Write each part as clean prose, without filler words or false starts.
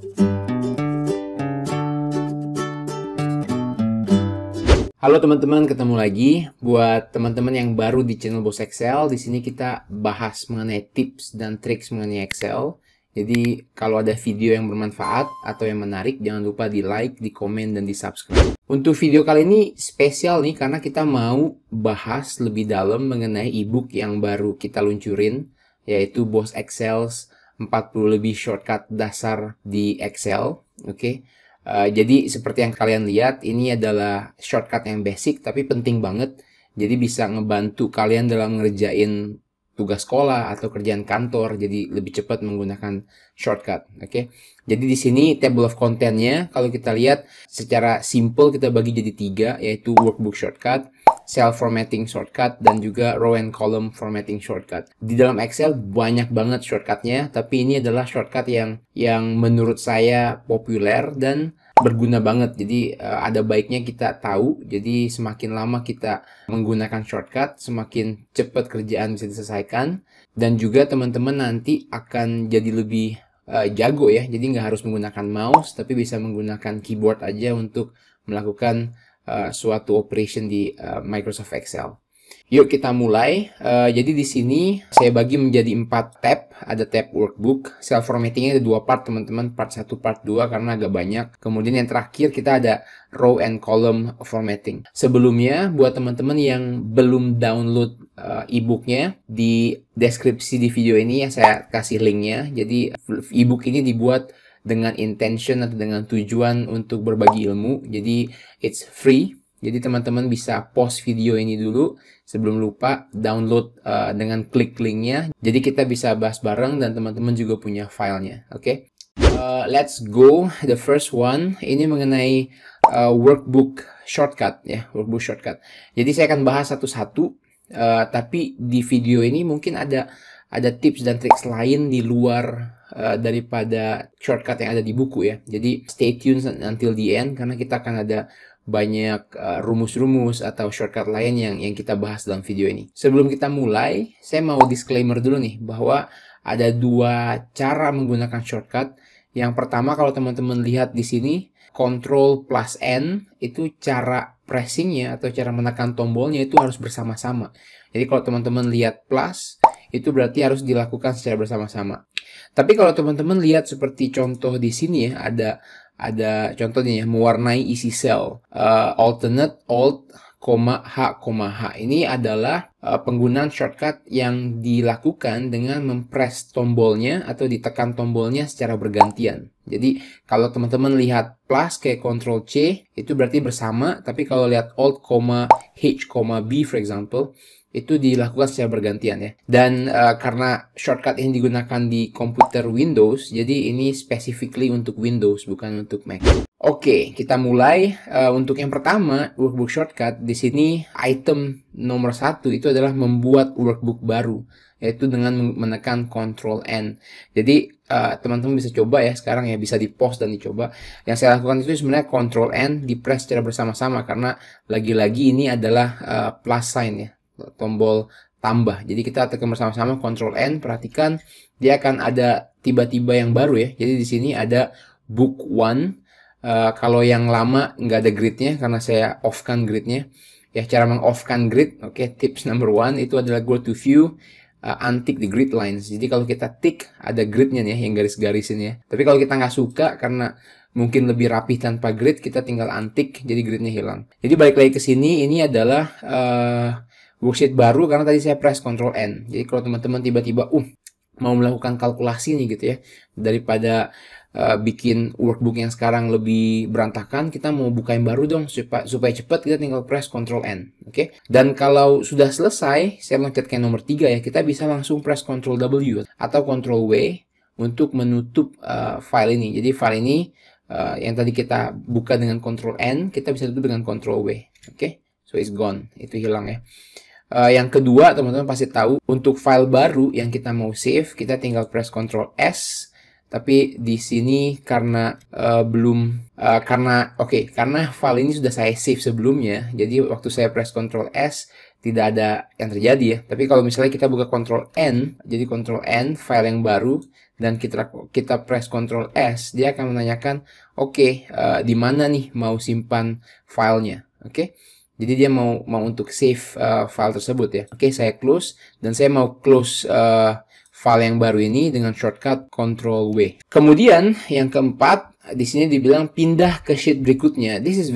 Halo teman-teman, ketemu lagi. Buat teman-teman yang baru di channel Bos Excel, di sini kita bahas mengenai tips dan triks mengenai Excel. Jadi kalau ada video yang bermanfaat atau yang menarik, jangan lupa di like, di komen, dan di subscribe. Untuk video kali ini spesial nih, karena kita mau bahas lebih dalam mengenai ebook yang baru kita luncurin, yaitu Bos Excel 40 lebih shortcut dasar di Excel. Oke. Jadi seperti yang kalian lihat, ini adalah shortcut yang basic tapi penting banget. Jadi bisa ngebantu kalian dalam ngerjain tugas sekolah atau kerjaan kantor, jadi lebih cepat menggunakan shortcut. Oke. Jadi di sini table of content-nya kalau kita lihat secara simple kita bagi jadi 3, yaitu workbook shortcut, cell formatting shortcut, dan juga row and column formatting shortcut. Di dalam Excel banyak banget shortcutnya, tapi ini adalah shortcut yang menurut saya populer dan berguna banget. Jadi ada baiknya kita tahu. Jadi semakin lama kita menggunakan shortcut, semakin cepat kerjaan bisa diselesaikan, dan juga teman-teman nanti akan jadi lebih jago ya. Jadi nggak harus menggunakan mouse, tapi bisa menggunakan keyboard aja untuk melakukan suatu operation di Microsoft Excel. Yuk kita mulai. Jadi di sini saya bagi menjadi 4 tab. Ada tab workbook. Cell formattingnya ada 2 part teman-teman. Part 1, part 2 karena agak banyak. Kemudian yang terakhir kita ada row and column formatting. Sebelumnya buat teman-teman yang belum download ebooknya, di deskripsi di video ini ya saya kasih linknya. Jadi ebook ini dibuat dengan intention atau dengan tujuan untuk berbagi ilmu. Jadi it's free. Jadi teman-teman bisa pause video ini dulu sebelum lupa download dengan klik linknya. Jadi kita bisa bahas bareng dan teman-teman juga punya filenya. Oke. Let's go. The first one ini mengenai workbook shortcut ya, workbook shortcut. Jadi saya akan bahas satu-satu. Tapi di video ini mungkin ada tips dan triks lain di luar daripada shortcut yang ada di buku ya. Jadi stay tuned until the end karena kita akan ada banyak rumus-rumus atau shortcut lain yang kita bahas dalam video ini. Sebelum kita mulai, saya mau disclaimer dulu nih bahwa ada 2 cara menggunakan shortcut. Yang pertama kalau teman-teman lihat di sini, Ctrl plus N itu cara pressingnya atau cara menekan tombolnya itu harus bersama-sama. Jadi kalau teman-teman lihat plus, itu berarti harus dilakukan secara bersama-sama. Tapi kalau teman-teman lihat seperti contoh di sini ya, ada contohnya ya, mewarnai isi sel, alternate alt, H, H. Ini adalah penggunaan shortcut yang dilakukan dengan mempress tombolnya atau ditekan tombolnya secara bergantian. Jadi kalau teman-teman lihat plus kayak Ctrl C itu berarti bersama, tapi kalau lihat alt, H, B for example, itu dilakukan secara bergantian ya. Dan karena shortcut ini digunakan di komputer Windows, jadi ini specifically untuk Windows, bukan untuk Mac. Oke, kita mulai. Untuk yang pertama, workbook shortcut, di sini item nomor 1 itu adalah membuat workbook baru, yaitu dengan menekan Ctrl N. Jadi teman-teman bisa coba ya sekarang ya, bisa di pause dan dicoba. Yang saya lakukan itu sebenarnya Ctrl N di press secara bersama-sama karena lagi-lagi ini adalah plus sign ya, tombol tambah. Jadi kita tekan bersama-sama Ctrl N, perhatikan dia akan ada tiba-tiba yang baru ya. Jadi di sini ada book 1. Kalau yang lama nggak ada gridnya karena saya off-kan gridnya. Ya, cara meng-off-kan grid, oke, tips number 1 itu adalah go to view, untick the grid lines. Jadi kalau kita tick ada gridnya nih yang garis-garisin ya. Tapi kalau kita nggak suka karena mungkin lebih rapi tanpa grid, kita tinggal untick jadi gridnya hilang. Jadi balik lagi ke sini, ini adalah worksheet baru karena tadi saya press Ctrl N. Jadi kalau teman-teman tiba-tiba mau melakukan kalkulasi nih gitu ya, daripada bikin workbook yang sekarang lebih berantakan, kita mau buka yang baru dong supaya cepat, kita tinggal press Ctrl N. Oke. Dan kalau sudah selesai, saya loncat ke nomor 3 ya, kita bisa langsung press Ctrl W atau Ctrl W untuk menutup file ini. Jadi file ini yang tadi kita buka dengan Ctrl N, kita bisa tutup dengan Ctrl W. Oke. So it's gone. Itu hilang ya. Yang kedua, teman-teman pasti tahu, untuk file baru yang kita mau save, kita tinggal press Ctrl S. Tapi di sini karena karena file ini sudah saya save sebelumnya, jadi waktu saya press Ctrl S tidak ada yang terjadi ya. Tapi kalau misalnya kita buka Ctrl N, jadi Ctrl N file yang baru, dan kita press Ctrl S, dia akan menanyakan, oke, di mana nih mau simpan filenya, oke? Jadi dia mau untuk save file tersebut ya. Oke, saya close dan saya mau close file yang baru ini dengan shortcut Ctrl W. Kemudian yang keempat, di sini dibilang pindah ke sheet berikutnya. This is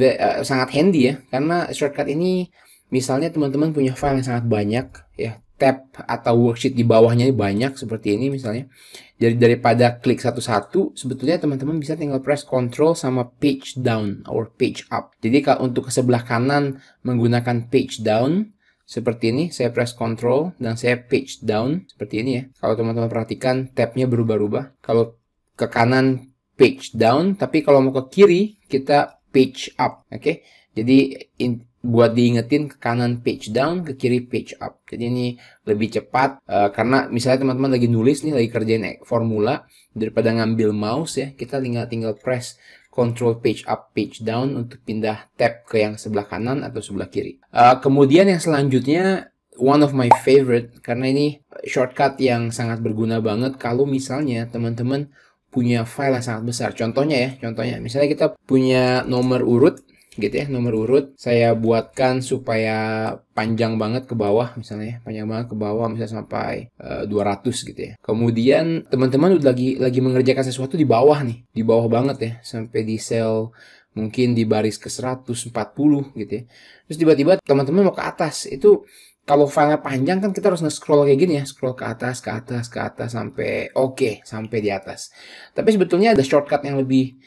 sangat handy ya, karena shortcut ini misalnya teman-teman punya file yang sangat banyak ya, tab atau worksheet di bawahnya banyak seperti ini misalnya. Jadi daripada klik satu-satu, sebetulnya teman-teman bisa tinggal press Ctrl sama page down or page up. Jadi kalau untuk ke sebelah kanan menggunakan page down seperti ini, saya press Ctrl dan saya page down seperti ini ya. Kalau teman-teman perhatikan tabnya berubah-ubah. Kalau ke kanan page down, tapi kalau mau ke kiri kita page up, oke? Jadi buat diingetin, ke kanan page down, ke kiri page up. Jadi ini lebih cepat karena misalnya teman-teman lagi nulis nih, lagi kerjain formula, daripada ngambil mouse ya, kita tinggal press Control page up, page down untuk pindah tab ke yang sebelah kanan atau sebelah kiri. Kemudian yang selanjutnya, one of my favorite, karena ini shortcut yang sangat berguna banget kalau misalnya teman-teman punya file yang sangat besar. Contohnya misalnya kita punya nomor urut gitu ya, nomor urut saya buatkan supaya panjang banget ke bawah misalnya, panjang banget ke bawah misalnya sampai 200 gitu ya. Kemudian teman-teman udah lagi mengerjakan sesuatu di bawah nih, di bawah banget ya, sampai di sel mungkin di baris ke 140 gitu ya. Terus tiba-tiba teman-teman mau ke atas, itu kalau filenya panjang kan kita harus nge-scroll kayak gini ya, scroll ke atas sampai sampai di atas. Tapi sebetulnya ada shortcut yang lebih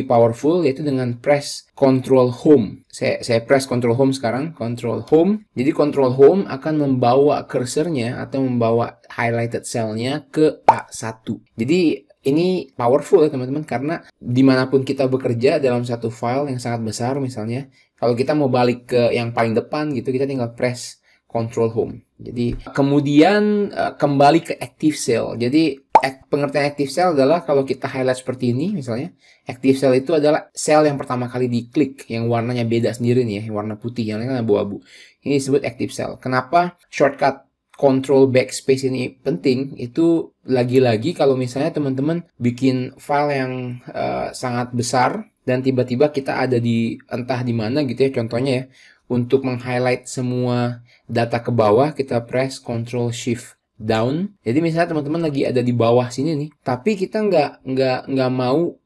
powerful, yaitu dengan press Control Home. Saya press Control Home sekarang, Control Home. Jadi Control Home akan membawa cursornya atau membawa highlighted cellnya ke A1. Jadi ini powerful ya teman-teman, karena dimanapun kita bekerja dalam satu file yang sangat besar misalnya, kalau kita mau balik ke yang paling depan gitu, kita tinggal press Control Home. Jadi kemudian kembali ke Active Cell. Jadi pengertian Active Cell adalah kalau kita highlight seperti ini misalnya, Active Cell itu adalah sel yang pertama kali diklik, yang warnanya beda sendiri nih ya, yang warna putih, yang lain kan abu-abu. Ini disebut Active Cell. Kenapa shortcut Control Backspace ini penting? Itu lagi-lagi kalau misalnya teman-teman bikin file yang sangat besar dan tiba-tiba kita ada di entah di mana gitu ya, contohnya ya, untuk meng-highlight semua data ke bawah, kita press Ctrl Shift Down. Jadi misalnya teman-teman lagi ada di bawah sini nih, tapi kita nggak mau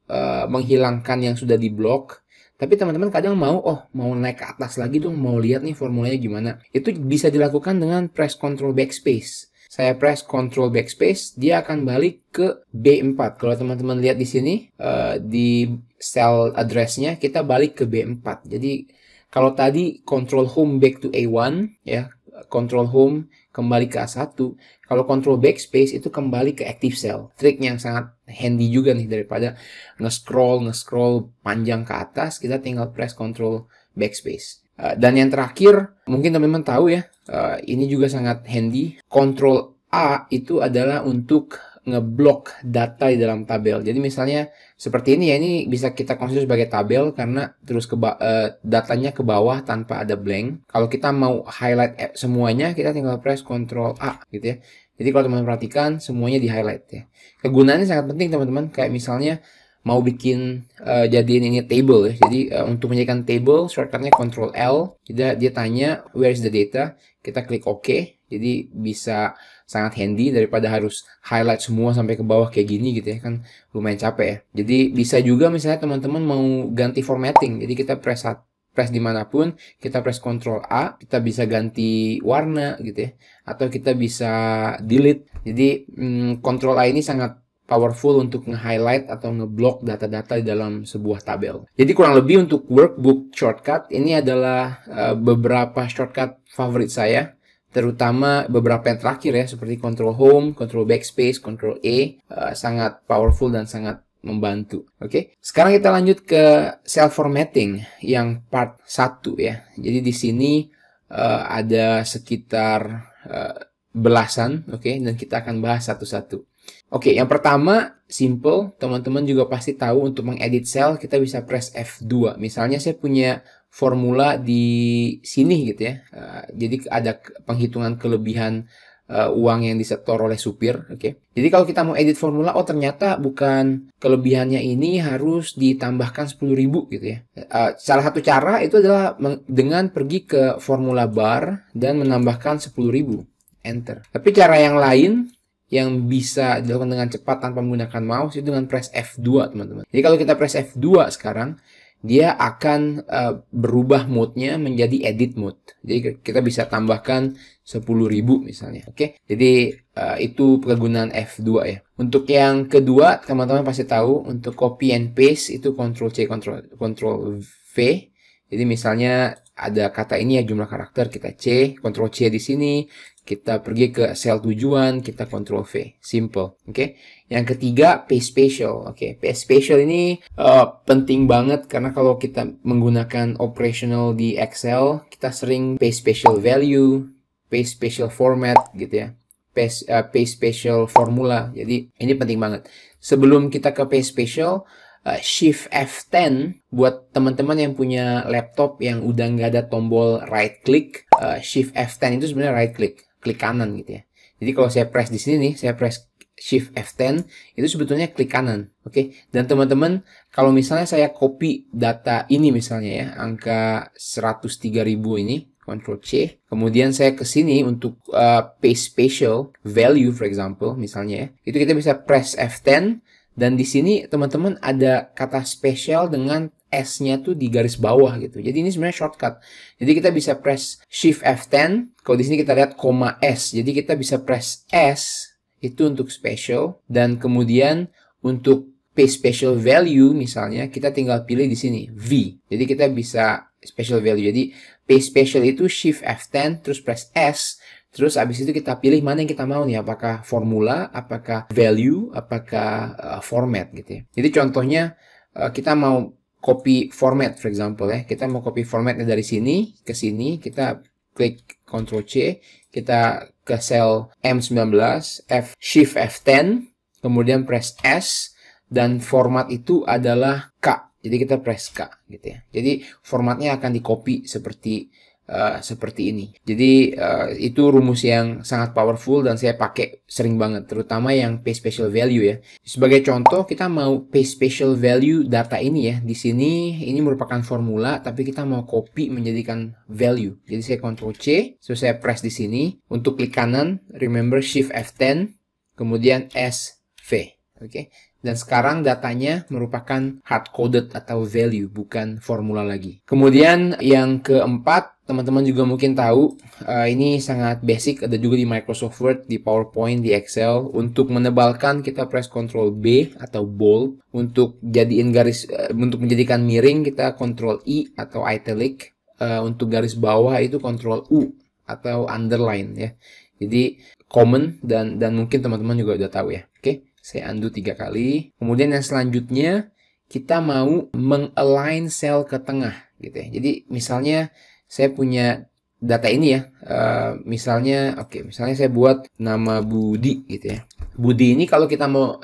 menghilangkan yang sudah diblok. Tapi teman-teman kadang mau naik ke atas lagi dong, mau lihat nih formulanya gimana. Itu bisa dilakukan dengan press Ctrl Backspace. Saya press Ctrl Backspace, dia akan balik ke B4. Kalau teman-teman lihat di sini, di cell address-nya, kita balik ke B4. Jadi kalau tadi Control Home back to A1 ya, Control Home kembali ke A1. Kalau Control Backspace itu kembali ke Active Cell. Trik yang sangat handy juga nih, daripada nge-scroll panjang ke atas, kita tinggal press Control Backspace. Dan yang terakhir, mungkin teman-teman tahu ya, ini juga sangat handy. Control A itu adalah untuk ngeblok data di dalam tabel. Jadi misalnya seperti ini ya, ini bisa kita consider sebagai tabel karena terus datanya ke bawah tanpa ada blank. Kalau kita mau highlight semuanya, kita tinggal press Ctrl A gitu ya. Jadi kalau teman-teman perhatikan, semuanya di highlight ya. Kegunaannya sangat penting teman-teman, kayak misalnya mau bikin jadiin ini table ya. Jadi untuk menjadikan table, shortcutnya Ctrl L. Jadi dia tanya where is the data, kita klik OK. Jadi bisa sangat handy daripada harus highlight semua sampai ke bawah kayak gini gitu ya, kan lumayan capek ya. Jadi bisa juga misalnya teman-teman mau ganti formatting, jadi kita press dimanapun, kita press Ctrl A, kita bisa ganti warna gitu ya, atau kita bisa delete. Jadi Ctrl A ini sangat powerful untuk nge-highlight atau nge-block data-data di dalam sebuah tabel. Jadi kurang lebih untuk workbook shortcut, ini adalah beberapa shortcut favorit saya. Terutama beberapa yang terakhir ya, seperti Control Home, Control Backspace, Control E, sangat powerful dan sangat membantu. Oke, sekarang kita lanjut ke cell formatting yang part 1 ya. Jadi di sini ada sekitar belasan, oke, dan kita akan bahas satu-satu. Oke, yang pertama simple, teman-teman juga pasti tahu untuk mengedit cell kita bisa press F2. Misalnya saya punya formula di sini gitu ya. Jadi ada penghitungan kelebihan uang yang disetor oleh supir. Oke. Jadi kalau kita mau edit formula, oh ternyata bukan kelebihannya ini harus ditambahkan 10.000 gitu ya. Salah satu cara itu adalah dengan pergi ke formula bar dan menambahkan 10.000. Enter. Tapi cara yang lain yang bisa dilakukan dengan cepat tanpa menggunakan mouse itu dengan press F2, teman-teman. Jadi kalau kita press F2 sekarang, dia akan berubah mode-nya menjadi edit mode. Jadi kita bisa tambahkan 10.000 misalnya. Oke. Jadi itu kegunaan F2 ya. Untuk yang kedua, teman-teman pasti tahu untuk copy and paste itu Ctrl C, Ctrl V. Jadi misalnya ada kata ini ya, jumlah karakter, kita C, Ctrl C di sini, kita pergi ke sel tujuan, kita Ctrl V. Simple. Oke. Yang ketiga, paste special. Oke, paste special ini penting banget karena kalau kita menggunakan operational di Excel, kita sering paste special value, paste special format gitu ya. Paste special formula. Jadi ini penting banget. Sebelum kita ke paste special, Shift F10 buat teman-teman yang punya laptop yang udah nggak ada tombol right click, Shift F10 itu sebenarnya right click, klik kanan gitu ya. Jadi kalau saya press di sini nih, saya press Shift F10 itu sebetulnya klik kanan, oke? Dan teman-teman, kalau misalnya saya copy data ini misalnya ya, angka 103.000 ini, Ctrl C, kemudian saya ke sini untuk paste special value for example misalnya ya, itu kita bisa press F10. Dan di sini teman-teman ada kata spesial dengan S-nya tuh di garis bawah gitu. Jadi ini sebenarnya shortcut. Jadi kita bisa press Shift F10. Kalau di sini kita lihat koma S. Jadi kita bisa press S itu untuk special. Dan kemudian untuk paste special value misalnya kita tinggal pilih di sini V. Jadi kita bisa special value. Jadi paste special itu Shift F10 terus press S. Terus abis itu kita pilih mana yang kita mau nih, apakah formula, apakah value, apakah format gitu ya. Jadi contohnya kita mau copy format for example ya. Kita mau copy formatnya dari sini ke sini, kita klik Ctrl C, kita ke sel M19, Shift F10, kemudian press S, dan format itu adalah K. Jadi kita press K gitu ya. Jadi formatnya akan di copy seperti ini. Jadi itu rumus yang sangat powerful dan saya pakai sering banget, terutama yang paste special value ya. Sebagai contoh, kita mau paste special value data ini ya. Di sini ini merupakan formula, tapi kita mau copy menjadikan value. Jadi saya Ctrl C, so saya press di sini untuk klik kanan, remember Shift F10, kemudian S V. Oke. Dan sekarang datanya merupakan hard-coded atau value, bukan formula lagi. Kemudian yang keempat, teman-teman juga mungkin tahu, ini sangat basic, ada juga di Microsoft Word, di PowerPoint, di Excel. Untuk menebalkan, kita press Ctrl B atau bold. Untuk jadiin garis, untuk menjadikan miring, kita Ctrl I atau italic. Untuk garis bawah itu Ctrl U atau underline ya. Jadi common dan mungkin teman-teman juga udah tahu ya. Oke. Saya undo 3 kali. Kemudian yang selanjutnya kita mau mengalign sel ke tengah gitu ya. Jadi misalnya saya punya data ini ya. Misalnya saya buat nama Budi gitu ya. Budi ini kalau kita mau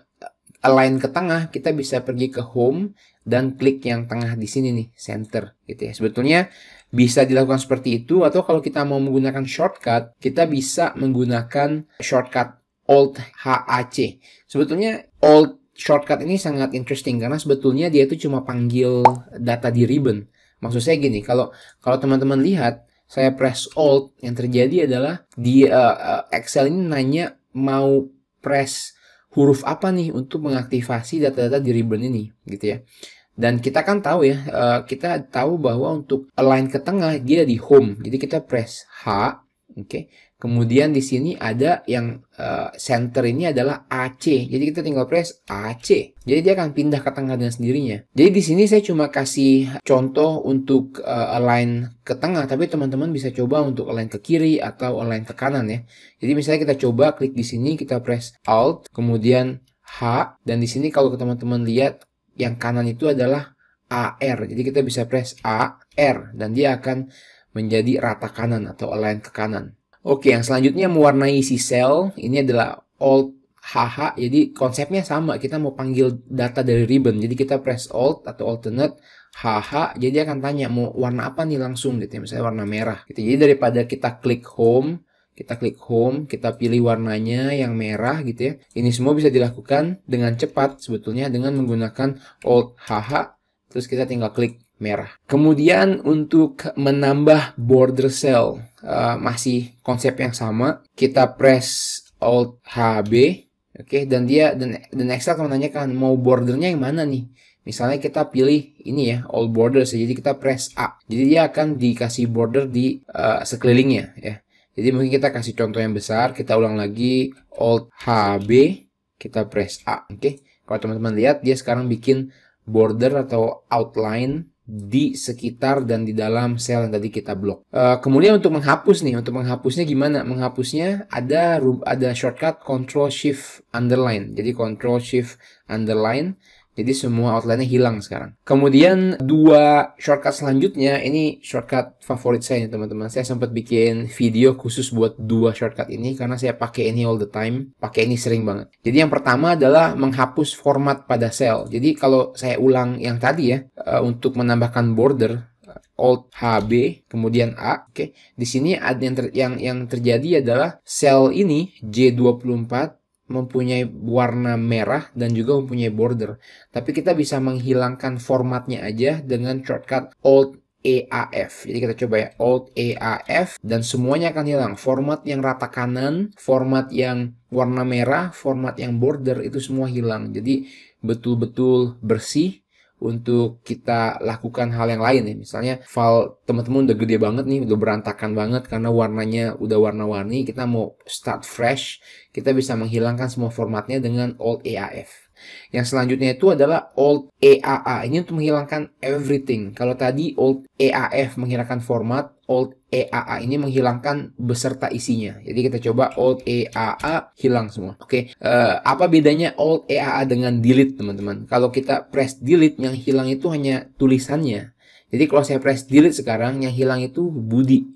align ke tengah, kita bisa pergi ke home dan klik yang tengah di sini nih, center gitu ya. Sebetulnya bisa dilakukan seperti itu, atau kalau kita mau menggunakan shortcut, kita bisa menggunakan shortcut Alt HAC. Sebetulnya Alt shortcut ini sangat interesting karena sebetulnya dia itu cuma panggil data di ribbon. Maksud saya gini, kalau teman-teman lihat, saya press Alt, yang terjadi adalah di Excel ini nanya mau press huruf apa nih untuk mengaktifasi data-data di ribbon ini, gitu ya. Dan kita kan tahu ya, kita tahu bahwa untuk align ke tengah dia di home. Jadi kita press H, oke. Kemudian di sini ada yang center ini adalah AC. Jadi kita tinggal press AC. Jadi dia akan pindah ke tengah dengan sendirinya. Jadi di sini saya cuma kasih contoh untuk align ke tengah, tapi teman-teman bisa coba untuk align ke kiri atau align ke kanan ya. Jadi misalnya kita coba klik di sini, kita press Alt, kemudian H, dan di sini kalau teman-teman lihat yang kanan itu adalah AR. Jadi kita bisa press AR dan dia akan menjadi rata kanan atau align ke kanan. Oke, yang selanjutnya mewarnai si sel, ini adalah Alt HH, jadi konsepnya sama, kita mau panggil data dari ribbon, jadi kita press Alt atau alternate HH, jadi dia akan tanya mau warna apa nih langsung gitu ya, misalnya warna merah gitu. Jadi daripada kita klik home, Kita klik home, kita pilih warnanya yang merah gitu ya. Ini semua bisa dilakukan dengan cepat sebetulnya dengan menggunakan Alt HH, terus kita tinggal klik merah. Kemudian untuk menambah border cell, masih konsep yang sama. Kita press Alt HB, oke, dan Excel akan menanyakan mau bordernya yang mana nih. Misalnya kita pilih ini ya, all borders, jadi kita press A. Jadi dia akan dikasih border di sekelilingnya ya. Jadi mungkin kita kasih contoh yang besar, kita ulang lagi Alt HB, kita press A, oke. Kalau teman-teman lihat, dia sekarang bikin border atau outline di sekitar dan di dalam sel yang tadi kita blok. Kemudian untuk menghapus nih, untuk menghapusnya gimana? Menghapusnya ada shortcut Ctrl Shift Underline. Jadi Ctrl Shift Underline. Jadi semua outline-nya hilang sekarang. Kemudian dua shortcut selanjutnya, ini shortcut favorit saya nih teman-teman. Saya sempat bikin video khusus buat dua shortcut ini karena saya pakai ini all the time. Pakai ini sering banget. Jadi yang pertama adalah menghapus format pada sel. Jadi kalau saya ulang yang tadi ya, untuk menambahkan border, Alt HB kemudian A, oke. Di sini ada yang terjadi adalah sel ini J24 mempunyai warna merah dan juga mempunyai border. Tapi kita bisa menghilangkan formatnya aja dengan shortcut Alt EAF. Jadi kita coba ya, Alt EAF, dan semuanya akan hilang. Format yang rata kanan, format yang warna merah, format yang border, itu semua hilang. Jadi betul-betul bersih untuk kita lakukan hal yang lain ya. Misalnya file teman-teman udah gede banget nih, udah berantakan banget karena warnanya udah warna-warni, kita mau start fresh, kita bisa menghilangkan semua formatnya dengan Alt EAF. Yang selanjutnya itu adalah Alt EAA. Ini untuk menghilangkan everything. Kalau tadi Alt EAF menghilangkan format, Alt EAA ini menghilangkan beserta isinya. Jadi kita coba Alt EAA, hilang semua. Oke, apa bedanya Alt EAA dengan delete teman-teman? Kalau kita press delete, yang hilang itu hanya tulisannya. Jadi kalau saya press delete sekarang, yang hilang itu body.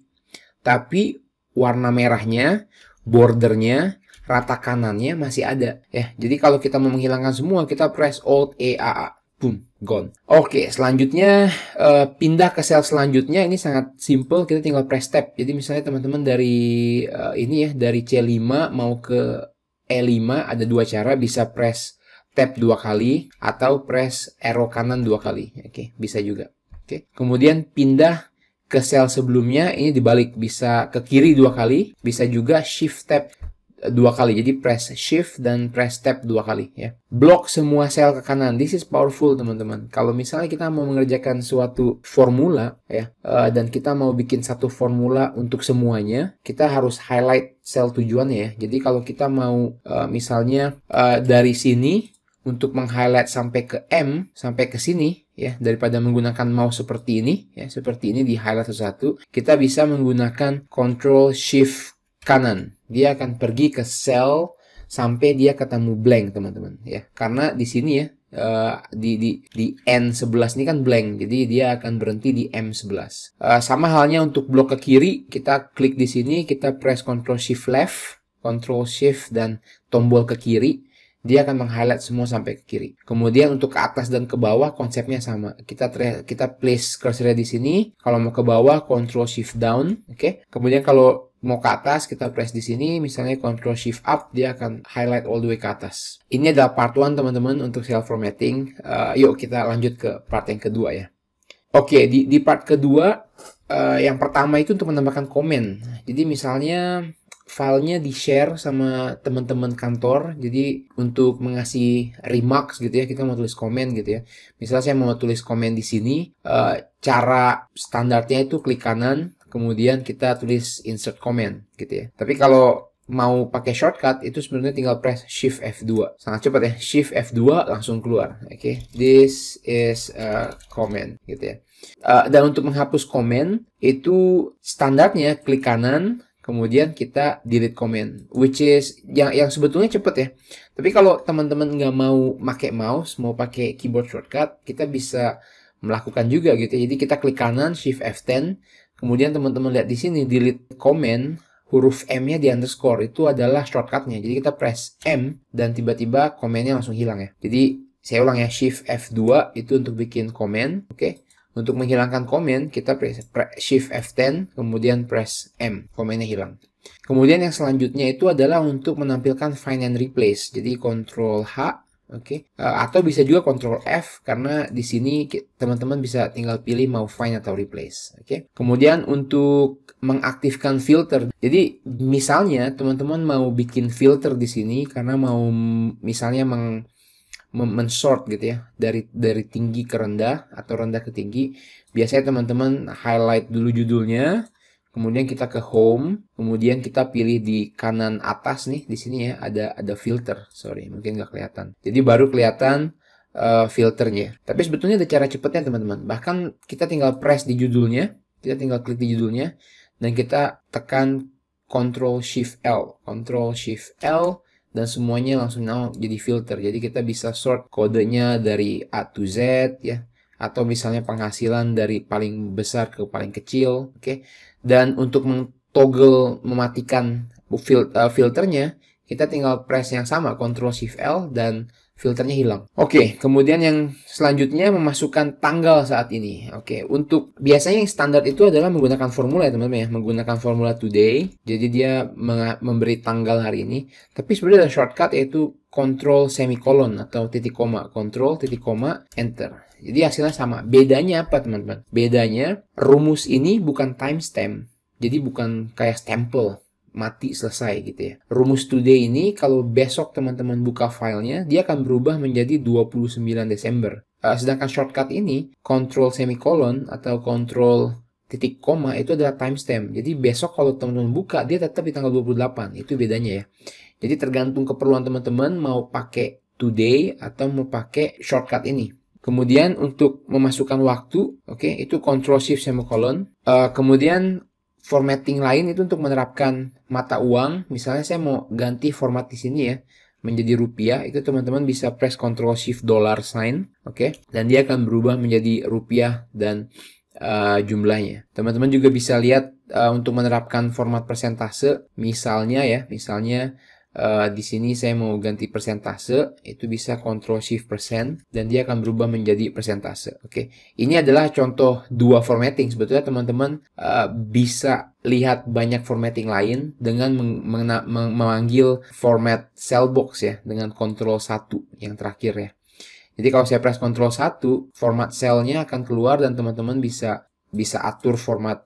Tapi warna merahnya, bordernya, rata kanannya masih ada ya. Jadi kalau kita mau menghilangkan semua, kita press Alt EAA, boom, gone. Oke, selanjutnya pindah ke sel selanjutnya. Ini sangat simple, kita tinggal press tab. Jadi misalnya teman-teman dari ini ya, dari C5 mau ke E5, ada dua cara, bisa press tab 2 kali atau press arrow kanan 2 kali. Oke, bisa juga. Oke. Kemudian pindah ke sel sebelumnya, ini dibalik, bisa ke kiri 2 kali, bisa juga shift tab 2 kali. Jadi press shift dan press tab 2 kali ya. Blok semua sel ke kanan. This is powerful teman-teman. Kalau misalnya kita mau mengerjakan suatu formula ya, dan kita mau bikin satu formula untuk semuanya, kita harus highlight sel tujuannya ya. Jadi kalau kita mau misalnya dari sini untuk meng-highlight sampai ke M, sampai ke sini ya, daripada menggunakan mouse seperti ini ya, seperti ini di highlight satu, kita bisa menggunakan Ctrl Shift kanan. Dia akan pergi ke sel sampai dia ketemu blank teman-teman ya. Karena di sini ya, di N11 ini kan blank, jadi dia akan berhenti di M11. Sama halnya untuk blok ke kiri, kita klik di sini, kita press Ctrl Shift left, Ctrl Shift dan tombol ke kiri. Dia akan meng-highlight semua sampai ke kiri. Kemudian untuk ke atas dan ke bawah konsepnya sama. Kita place cursornya di sini. Kalau mau ke bawah Ctrl Shift down, oke. Kemudian kalau mau ke atas kita press di sini, misalnya Ctrl Shift up, dia akan highlight all the way ke atas. Ini adalah part 1 teman-teman untuk cell formatting. Yuk kita lanjut ke part yang kedua ya. Oke, di part kedua, yang pertama itu untuk menambahkan komen. Jadi misalnya filenya di-share sama teman-teman kantor. Jadi untuk mengasih remarks gitu ya, kita mau tulis komen gitu ya. Misalnya saya mau tulis komen di sini, cara standarnya itu klik kanan, kemudian kita tulis insert comment gitu ya. Tapi kalau mau pakai shortcut itu sebenarnya tinggal press Shift F2. Sangat cepat ya. Shift F2 langsung keluar. Oke. This is a comment gitu ya. Dan untuk menghapus komen itu standarnya klik kanan, kemudian kita delete comment, which is yang sebetulnya cepet ya. Tapi kalau teman-teman nggak mau pakai mouse, mau pakai keyboard shortcut, kita bisa melakukan juga gitu. Jadi kita klik kanan, Shift F10, kemudian teman-teman lihat di sini delete comment, huruf M-nya di underscore, itu adalah shortcutnya. Jadi kita press M dan tiba-tiba komennya langsung hilang ya. Jadi saya ulang ya, Shift F2 itu untuk bikin komen, oke. Untuk menghilangkan komen, kita press Shift F10, kemudian press M. Komennya hilang. Kemudian yang selanjutnya itu adalah untuk menampilkan find and replace. Jadi Ctrl H, oke. Atau bisa juga Ctrl F, karena di sini teman-teman bisa tinggal pilih mau find atau replace, oke. Kemudian untuk mengaktifkan filter. Jadi misalnya teman-teman mau bikin filter di sini karena mau misalnya men-sort gitu ya, dari tinggi ke rendah atau rendah ke tinggi. Biasanya teman-teman highlight dulu judulnya, kemudian kita ke home, kemudian kita pilih di kanan atas nih, di sini ya ada filter. Sorry, mungkin nggak kelihatan. Jadi baru kelihatan filternya. Tapi sebetulnya ada cara cepatnya teman-teman. Bahkan kita tinggal press di judulnya, kita tinggal klik di judulnya, dan kita tekan Ctrl Shift L, Ctrl Shift L, dan semuanya langsung jadi filter. Jadi kita bisa sort kodenya dari A to Z ya, atau misalnya penghasilan dari paling besar ke paling kecil, oke. Dan untuk toggle mematikan filternya, kita tinggal press yang sama, Ctrl Shift L, dan filternya hilang. Oke, kemudian yang selanjutnya memasukkan tanggal saat ini. Oke, untuk biasanya yang standar itu adalah menggunakan formula ya teman-teman ya, menggunakan formula today. Jadi dia memberi tanggal hari ini. Tapi sebenarnya ada shortcut yaitu Ctrl semicolon atau titik koma, Ctrl titik koma enter. Jadi hasilnya sama. Bedanya apa teman-teman? Bedanya rumus ini bukan timestamp. Jadi bukan kayak stempel mati selesai gitu ya. Rumus today ini kalau besok teman-teman buka filenya, dia akan berubah menjadi 29 Desember. Sedangkan shortcut ini, Ctrl semicolon atau Ctrl titik koma itu adalah timestamp. Jadi besok kalau teman-teman buka, dia tetap di tanggal 28. Itu bedanya ya. Jadi tergantung keperluan teman-teman mau pakai today atau mau pakai shortcut ini. Kemudian untuk memasukkan waktu, oke, itu Ctrl Shift semicolon. Kemudian formatting lain itu untuk menerapkan mata uang. Misalnya saya mau ganti format di sini ya menjadi rupiah, itu teman-teman bisa press Ctrl Shift dollar sign, oke, dan dia akan berubah menjadi rupiah dan jumlahnya. Teman-teman juga bisa lihat untuk menerapkan format persentase, misalnya di sini saya mau ganti persentase, itu bisa Ctrl Shift persen dan dia akan berubah menjadi persentase. Oke, ini adalah contoh dua formatting. Sebetulnya teman-teman bisa lihat banyak formatting lain dengan memanggil format cell box ya, dengan Ctrl 1 yang terakhir ya. Jadi kalau saya press Ctrl 1, format cell-nya akan keluar dan teman-teman bisa atur format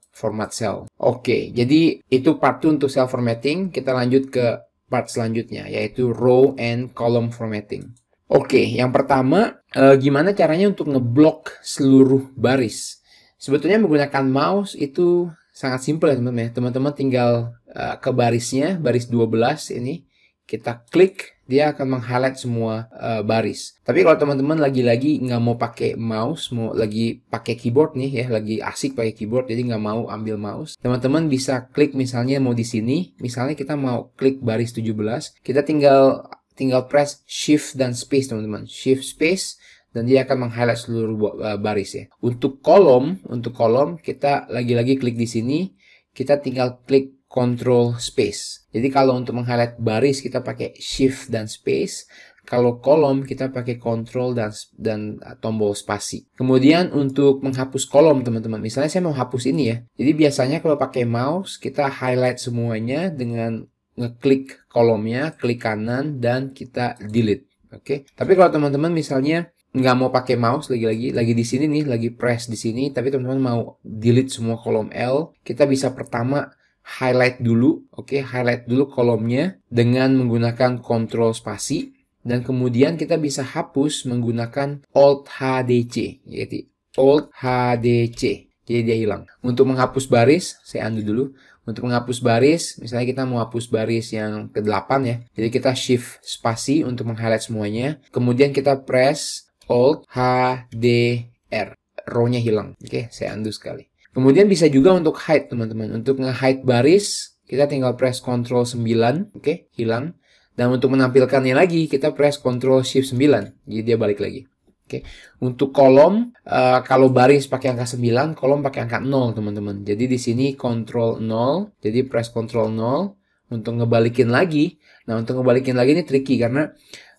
cell. Oke, jadi itu part 2 untuk cell formatting. Kita lanjut ke part selanjutnya, yaitu row and column formatting. Oke, yang pertama, gimana caranya untuk ngeblok seluruh baris? Sebetulnya menggunakan mouse itu sangat simpel ya teman-teman. Teman-teman tinggal ke barisnya, baris 12 ini, kita klik, dia akan meng-highlight semua baris. Tapi kalau teman-teman lagi-lagi nggak mau pakai mouse, mau lagi pakai keyboard nih ya, lagi asik pakai keyboard, jadi nggak mau ambil mouse, teman-teman bisa klik misalnya mau di sini, misalnya kita mau klik baris 17, kita tinggal press Shift dan Space teman-teman, Shift Space, dan dia akan meng-highlight seluruh baris ya. Untuk kolom kita lagi-lagi klik di sini, kita tinggal klik Ctrl Space. Jadi kalau untuk meng-highlight baris kita pakai Shift dan Space. Kalau kolom kita pakai Ctrl dan tombol spasi. Kemudian untuk menghapus kolom teman-teman. Misalnya saya mau hapus ini ya. Jadi biasanya kalau pakai mouse kita highlight semuanya dengan ngeklik kolomnya, klik kanan dan kita delete. Oke. Tapi kalau teman-teman misalnya nggak mau pakai mouse lagi di sini nih, lagi press di sini, tapi teman-teman mau delete semua kolom L, kita bisa pertama highlight dulu, oke, highlight dulu kolomnya dengan menggunakan Ctrl spasi, dan kemudian kita bisa hapus menggunakan Alt HDC, yaitu Alt HDC, jadi dia hilang. Untuk menghapus baris, saya undo dulu. Untuk menghapus baris, misalnya kita mau hapus baris yang ke-8 ya, jadi kita Shift spasi untuk meng-highlight semuanya, kemudian kita press Alt HDR, row-nya hilang, oke, saya undo sekali. Kemudian bisa juga untuk hide teman-teman. Untuk nge-hide baris, kita tinggal press Ctrl 9, oke, hilang. Dan untuk menampilkannya lagi, kita press Ctrl Shift 9, jadi dia balik lagi. Oke. Untuk kolom, kalau baris pakai angka 9, kolom pakai angka 0 teman-teman. Jadi di sini Ctrl 0, jadi press Ctrl 0 untuk ngebalikin lagi. Nah, untuk ngebalikin lagi ini tricky karena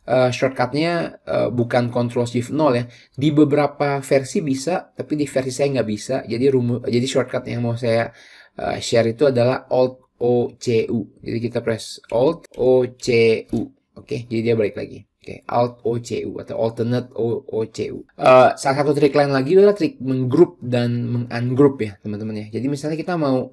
shortcutnya bukan Ctrl Shift 0 ya. Di beberapa versi bisa, tapi di versi saya nggak bisa. Jadi shortcut yang mau saya share itu adalah Alt O-C-U. Jadi kita press Alt O-C-U. Oke, jadi dia balik lagi. Oke, Alt O-C-U atau alternate O-C-U. Salah satu trik lain lagi adalah trik menggroup dan mengungroup ya, teman-teman ya. Jadi misalnya kita mau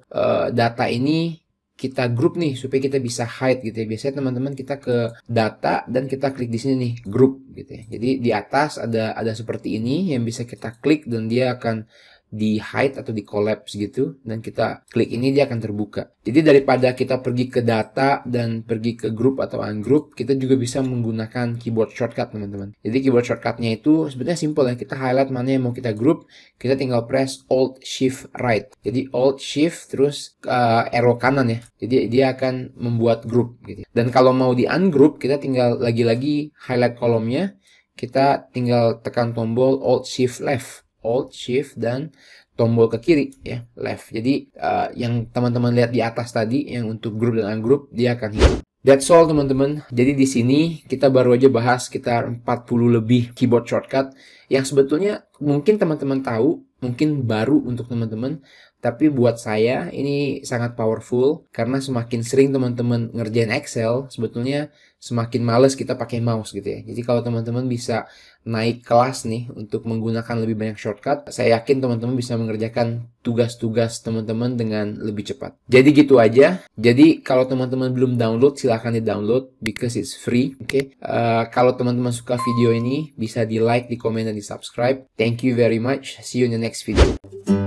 data ini kita group nih supaya kita bisa hide gitu ya. Biasanya teman-teman kita ke data dan kita klik di sini nih, group gitu ya. Jadi di atas ada seperti ini yang bisa kita klik dan dia akan di hide atau di collapse gitu, dan kita klik ini dia akan terbuka. Jadi daripada kita pergi ke data dan pergi ke group atau ungroup, kita juga bisa menggunakan keyboard shortcut teman-teman. Jadi keyboard shortcutnya itu sebenarnya simple ya, kita highlight mana yang mau kita group, kita tinggal press Alt Shift Right. Jadi Alt Shift terus arrow kanan ya, jadi dia akan membuat group gitu. Dan kalau mau di ungroup, kita tinggal lagi-lagi highlight kolomnya, kita tinggal tekan tombol Alt Shift Left, Alt Shift dan tombol ke kiri ya, left. Jadi yang teman-teman lihat di atas tadi yang untuk group dan ungroup dia akan hilang. That's all teman-teman. Jadi di sini kita baru aja bahas sekitar 40 lebih keyboard shortcut yang sebetulnya mungkin teman-teman tahu, mungkin baru untuk teman-teman, tapi buat saya ini sangat powerful karena semakin sering teman-teman ngerjain Excel, sebetulnya semakin males kita pakai mouse gitu ya. Jadi kalau teman-teman bisa naik kelas nih untuk menggunakan lebih banyak shortcut, saya yakin teman-teman bisa mengerjakan tugas-tugas teman-teman dengan lebih cepat. Jadi gitu aja. Jadi kalau teman-teman belum download, silahkan di-download because it's free. Oke. Kalau teman-teman suka video ini, bisa di-like, di komen, dan di-subscribe. Thank you very much. See you in the next video.